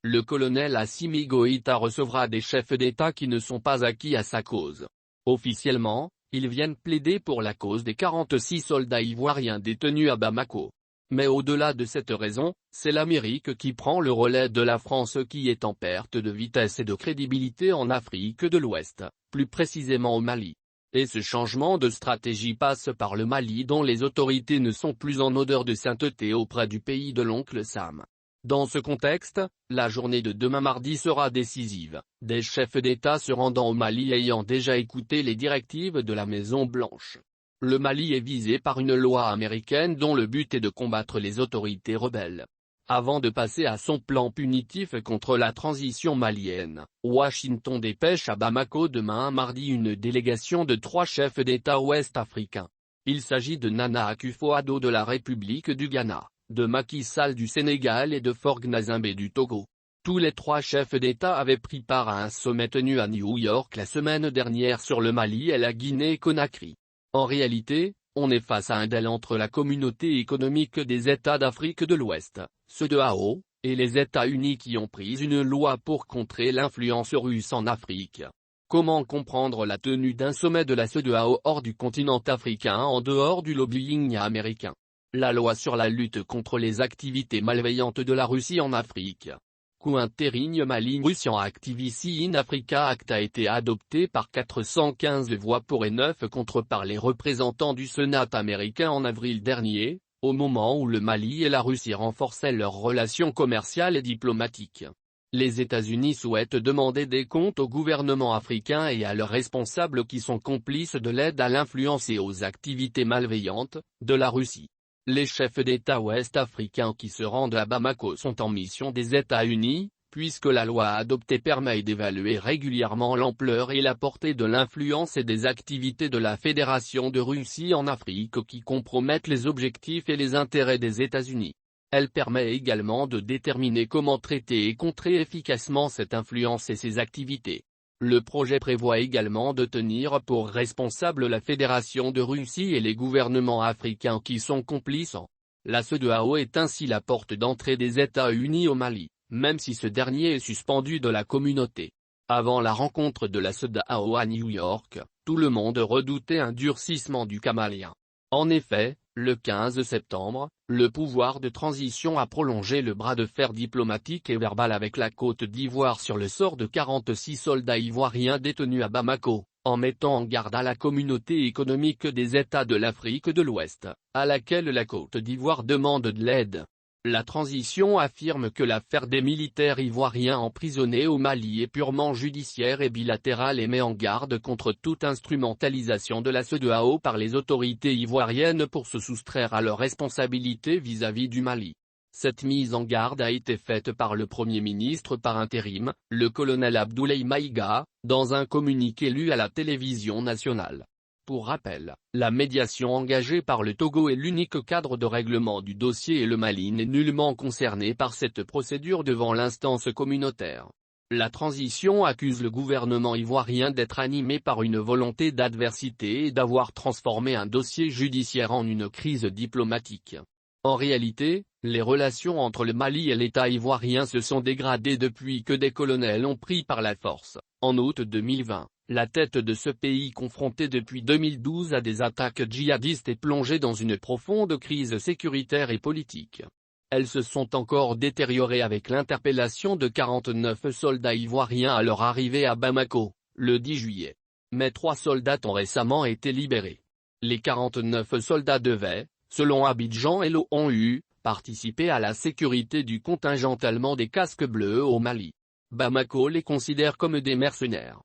le colonel Assimi Goïta recevra des chefs d'État qui ne sont pas acquis à sa cause. Officiellement, ils viennent plaider pour la cause des 46 soldats ivoiriens détenus à Bamako. Mais au-delà de cette raison, c'est l'Amérique qui prend le relais de la France qui est en perte de vitesse et de crédibilité en Afrique de l'Ouest, plus précisément au Mali. Et ce changement de stratégie passe par le Mali dont les autorités ne sont plus en odeur de sainteté auprès du pays de l'oncle Sam. Dans ce contexte, la journée de demain mardi sera décisive, des chefs d'État se rendant au Mali ayant déjà écouté les directives de la Maison-Blanche. Le Mali est visé par une loi américaine dont le but est de combattre les autorités rebelles. Avant de passer à son plan punitif contre la transition malienne, Washington dépêche à Bamako demain mardi une délégation de 3 chefs d'État ouest-africains. Il s'agit de Nana Akufo-Addo de la République du Ghana, de Macky Sall du Sénégal et de Faure Gnassingbé du Togo. Tous les 3 chefs d'État avaient pris part à un sommet tenu à New York la semaine dernière sur le Mali et la Guinée-Conakry. En réalité, on est face à un duel entre la communauté économique des États d'Afrique de l'Ouest, CEDEAO, et les États-Unis qui ont pris une loi pour contrer l'influence russe en Afrique. Comment comprendre la tenue d'un sommet de la CEDEAO hors du continent africain en dehors du lobbying américain? La loi sur la lutte contre les activités malveillantes de la Russie en Afrique. Countering Malign Russian Activity in Africa Act a été adopté par 415 voix pour et 9 contre par les représentants du Sénat américain en avril dernier, au moment où le Mali et la Russie renforçaient leurs relations commerciales et diplomatiques. Les États-Unis souhaitent demander des comptes au gouvernement africain et à leurs responsables qui sont complices de l'aide à l'influence et aux activités malveillantes de la Russie. Les chefs d'État ouest-africains qui se rendent à Bamako sont en mission des États-Unis, puisque la loi adoptée permet d'évaluer régulièrement l'ampleur et la portée de l'influence et des activités de la Fédération de Russie en Afrique qui compromettent les objectifs et les intérêts des États-Unis. Elle permet également de déterminer comment traiter et contrer efficacement cette influence et ses activités. Le projet prévoit également de tenir pour responsable la Fédération de Russie et les gouvernements africains qui sont complices. La CEDEAO est ainsi la porte d'entrée des États-Unis au Mali, même si ce dernier est suspendu de la communauté. Avant la rencontre de la CEDEAO à New York, tout le monde redoutait un durcissement du cas malien. En effet, le 15 septembre, le pouvoir de transition a prolongé le bras de fer diplomatique et verbal avec la Côte d'Ivoire sur le sort de 46 soldats ivoiriens détenus à Bamako, en mettant en garde à la communauté économique des États de l'Afrique de l'Ouest, à laquelle la Côte d'Ivoire demande de l'aide. La transition affirme que l'affaire des militaires ivoiriens emprisonnés au Mali est purement judiciaire et bilatérale et met en garde contre toute instrumentalisation de la CEDEAO par les autorités ivoiriennes pour se soustraire à leurs responsabilités vis-à-vis du Mali. Cette mise en garde a été faite par le Premier ministre par intérim, le colonel Abdoulaye Maïga, dans un communiqué lu à la télévision nationale. Pour rappel, la médiation engagée par le Togo est l'unique cadre de règlement du dossier et le Mali n'est nullement concerné par cette procédure devant l'instance communautaire. La transition accuse le gouvernement ivoirien d'être animé par une volonté d'adversité et d'avoir transformé un dossier judiciaire en une crise diplomatique. En réalité, les relations entre le Mali et l'État ivoirien se sont dégradées depuis que des colonels ont pris par la force, en août 2020. La tête de ce pays confronté depuis 2012 à des attaques djihadistes est plongée dans une profonde crise sécuritaire et politique. Elles se sont encore détériorées avec l'interpellation de 49 soldats ivoiriens à leur arrivée à Bamako, le 10 juillet. Mais 3 soldats ont récemment été libérés. Les 49 soldats devaient, selon Abidjan et l'ONU, participer à la sécurité du contingent allemand des casques bleus au Mali. Bamako les considère comme des mercenaires.